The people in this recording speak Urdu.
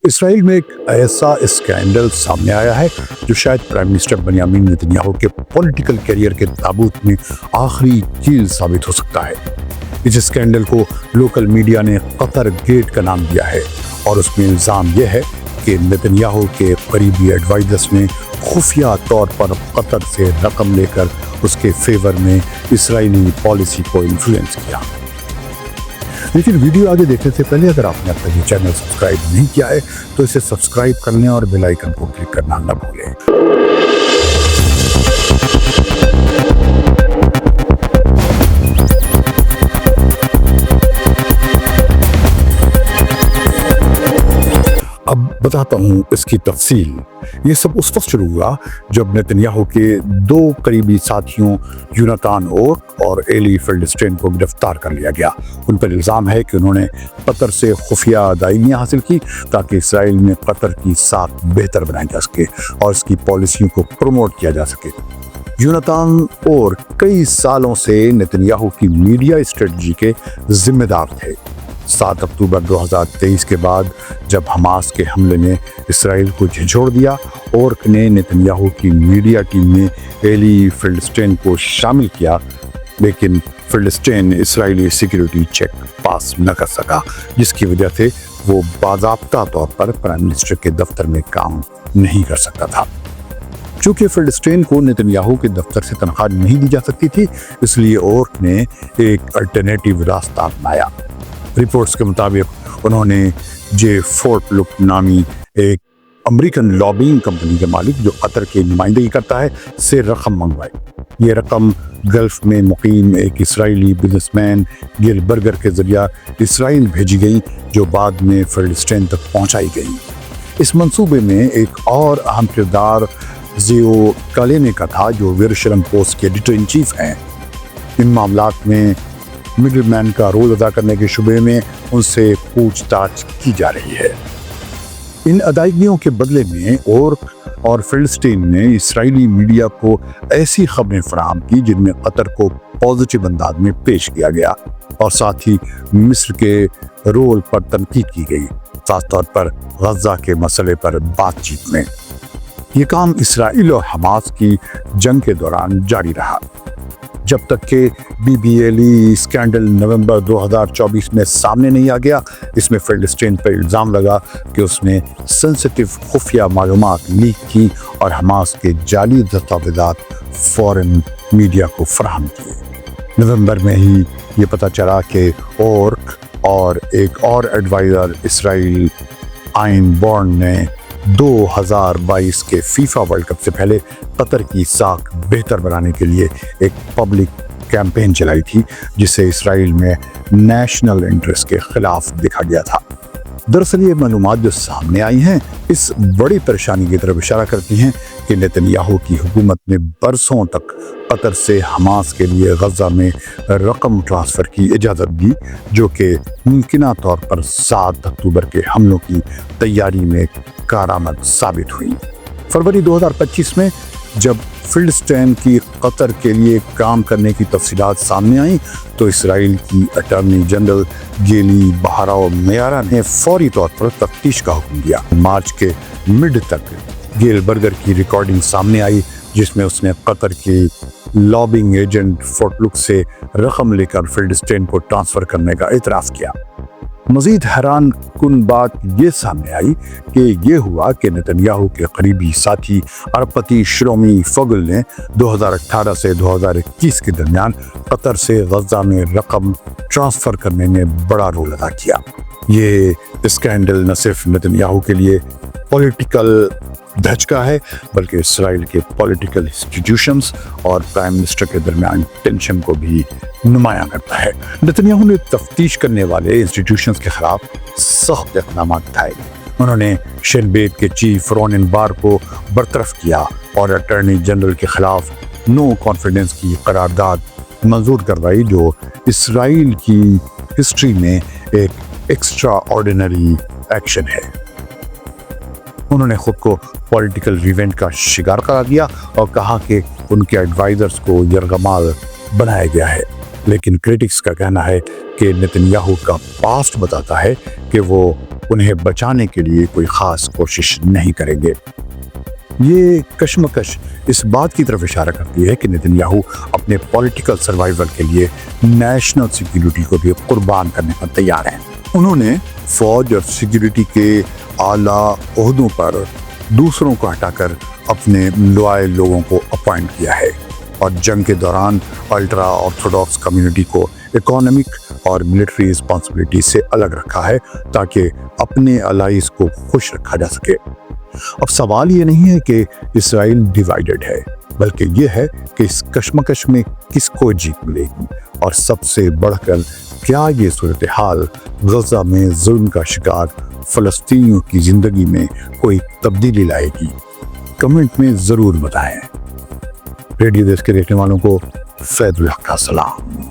اسرائیل میں ایک ایسا اسکینڈل سامنے آیا ہے جو شاید پرائم منسٹر بنیامین نتنیاہو کے پولیٹیکل کیریئر کے تابوت میں آخری کیل ثابت ہو سکتا ہے۔ اس اسکینڈل کو لوکل میڈیا نے قطر گیٹ کا نام دیا ہے اور اس میں الزام یہ ہے کہ نتنیاہو کے قریبی ایڈوائزرز نے خفیہ طور پر قطر سے رقم لے کر اس کے فیور میں اسرائیلی پالیسی کو انفلوئنس کیا۔ لیکن ویڈیو آگے دیکھنے سے پہلے اگر آپ نے اب تک یہ چینل سبسکرائب نہیں کیا ہے تو اسے سبسکرائب کر لیں اور بیل آئیکن کو کلک کرنا نہ بھولیں۔ اب بتاتا ہوں اس کی تفصیل۔ یہ سب اس وقت شروع ہوا جب نتنیاہو کے دو قریبی ساتھیوں یوناتان اورک اور ایلی فیلڈسٹین کو گرفتار کر لیا گیا۔ ان پر الزام ہے کہ انہوں نے قطر سے خفیہ ادائیگیاں حاصل کی تاکہ اسرائیل میں قطر کی ساکھ بہتر بنائی جا سکے اور اس کی پالیسیوں کو پروموٹ کیا جا سکے۔ یوناتان اورک کئی سالوں سے نتنیاہو کی میڈیا اسٹریٹجی کے ذمہ دار تھے۔ 7 اکتوبر 2023 کے بعد جب حماس کے حملے نے اسرائیل کو جھنجھوڑ دیا، اورک نے نتنیاہو کی میڈیا ٹیم میں ایلی فیلڈسٹین کو شامل کیا، لیکن فیلڈسٹین اسرائیلی سیکیورٹی چیک پاس نہ کر سکا، جس کی وجہ سے وہ باضابطہ طور پر پرائم منسٹر کے دفتر میں کام نہیں کر سکتا تھا۔ چونکہ فیلڈسٹین کو نتنیاہو کے دفتر سے تنخواہ نہیں دی جا سکتی تھی، اس لیے اورک نے ایک الٹرنیٹیو راستہ اپنایا۔ رپورٹس کے مطابق انہوں نے جے فورٹ لک نامی ایک امریکن لابینگ کمپنی کے مالک جو قطر کی نمائندگی کرتا ہے سے رقم منگوائی۔ یہ رقم گلف میں مقیم ایک اسرائیلی بزنس مین گل برگر کے ذریعہ اسرائیل بھیجی گئی، جو بعد میں فیلڈسٹین تک پہنچائی گئی۔ اس منصوبے میں ایک اور اہم کردار زیو کالینے کا تھا، جو یروشلم پوسٹ کے ایڈیٹر ان چیف ہیں۔ ان معاملات میں مڈل مین کا رول ادا کرنے کے شبے میں ان سے پوچھ تاچھ کی جا رہی ہے۔ ان ادائیگیوں کے بدلے میں اورک اور فیلڈسٹین نے اسرائیلی میڈیا کو ایسی خبریں فراہم کی جن میں قطر کو پازیٹیو انداز میں پیش کیا گیا اور ساتھ ہی مصر کے رول پر تنقید کی گئی، خاص طور پر غزہ کے مسئلے پر بات چیت میں۔ یہ کام اسرائیل اور حماس کی جنگ کے دوران جاری رہا، جب تک کہ BBLE اسکینڈل نومبر 2024 میں سامنے نہیں آ گیا۔ اس میں فیلڈسٹین پر الزام لگا کہ اس نے سینسٹیو خفیہ معلومات لیک کی اور حماس کے جعلی دستاویزات فورن میڈیا کو فراہم کیے۔ نومبر میں ہی یہ پتہ چلا کہ اورک اور ایک اور ایڈوائزر اسرائیل آئن بورن نے 2022 کے فیفا ورلڈ کپ سے پہلے قطر کی ساکھ بہتر بنانے کے لیے ایک پبلک کیمپین چلائی تھی، جسے اسرائیل میں نیشنل انٹرسٹ کے خلاف دیکھا گیا تھا۔ دراصل یہ معلومات جو سامنے آئی ہیں اس بڑی پریشانی کی طرف اشارہ کرتی ہیں کہ نتنیاہو کی حکومت نے برسوں تک قطر سے حماس کے لیے غزہ میں رقم ٹرانسفر کی اجازت دی، جو کہ ممکنہ طور پر 7 اکتوبر کے حملوں کی تیاری میں کارآمد ثابت ہوئی۔ فروری 2025 میں جب فیلڈسٹین کی قطر کے لیے کام کرنے کی تفصیلات سامنے آئیں تو اسرائیل کی اٹارنی جنرل گیلی بہاراؤ میارا نے فوری طور پر تفتیش کا حکم دیا۔ مارچ کے مڈ تک گیل برگر کی ریکارڈنگ سامنے آئی، جس میں اس نے قطر کی لابنگ ایجنٹ فورٹ لک سے رقم لے کر فیلڈسٹین کو ٹرانسفر کرنے کا اعتراف کیا۔ مزید حیران کن بات یہ سامنے آئی کہ یہ ہوا کہ نتنیاہو کے قریبی ساتھی ارپتی شرومی فگل نے 2018 سے 2021 کے درمیان قطر سے غزہ میں رقم ٹرانسفر کرنے میں بڑا رول ادا کیا۔ یہ اسکینڈل نہ صرف نتنیاہو کے لیے پولیٹیکل دھچکا ہے بلکہ اسرائیل کے پولیٹیکل انسٹیٹیوشنز اور پرائم منسٹر کے درمیان ٹینشن کو بھی نمایاں کرتا ہے۔ نتنیاہو نے تفتیش کرنے والے انسٹیٹیوشنز کے خلاف سخت اقدامات اٹھائے۔ انہوں نے شین بیت کے چیف رونن بار کو برطرف کیا اور اٹارنی جنرل کے خلاف نو کانفیڈنس کی قرارداد منظور کروائی، جو اسرائیل کی ہسٹری میں ایک ایکسٹرا آرڈینری ایکشن ہے۔ انہوں نے خود کو پولیٹیکل ریونٹ کا شکار قرار دیا اور کہا کہ ان کے ایڈوائزرز کو یرغمال بنایا گیا ہے، لیکن کریٹکس کا کہنا ہے کہ نتنیاہو کا پاسٹ بتاتا ہے کہ وہ انہیں بچانے کے لیے کوئی خاص کوشش نہیں کریں گے۔ یہ کشمکش اس بات کی طرف اشارہ کرتی ہے کہ نتن یاہو اپنے پولیٹیکل سروائیول کے لیے نیشنل سیکیورٹی کو بھی قربان کرنے پر تیار ہیں۔ انہوں نے فوج اور سیکیورٹی کے اعلیٰ عہدوں پر دوسروں کو ہٹا کر اپنے لوائل لوگوں کو اپوائنٹ کیا ہے اور جنگ کے دوران الٹرا آرتھوڈاکس کمیونٹی کو اکانومک اور ملٹری رسپانسبلٹی سے الگ رکھا ہے تاکہ اپنے الائز کو خوش رکھا جا سکے۔ اب سوال یہ نہیں ہے کہ اسرائیل ڈیوائیڈڈ ہے، بلکہ یہ ہے کہ اس کشمکش میں کس کو جیت ملے گی، اور سب سے بڑھ کر کیا یہ صورتحال غزہ میں ظلم کا شکار فلسطینیوں کی زندگی میں کوئی تبدیلی لائے گی؟ کمنٹ میں ضرور بتائیں۔ ریڈیو دیش کے دیکھنے والوں کو فیض الحق کا سلام۔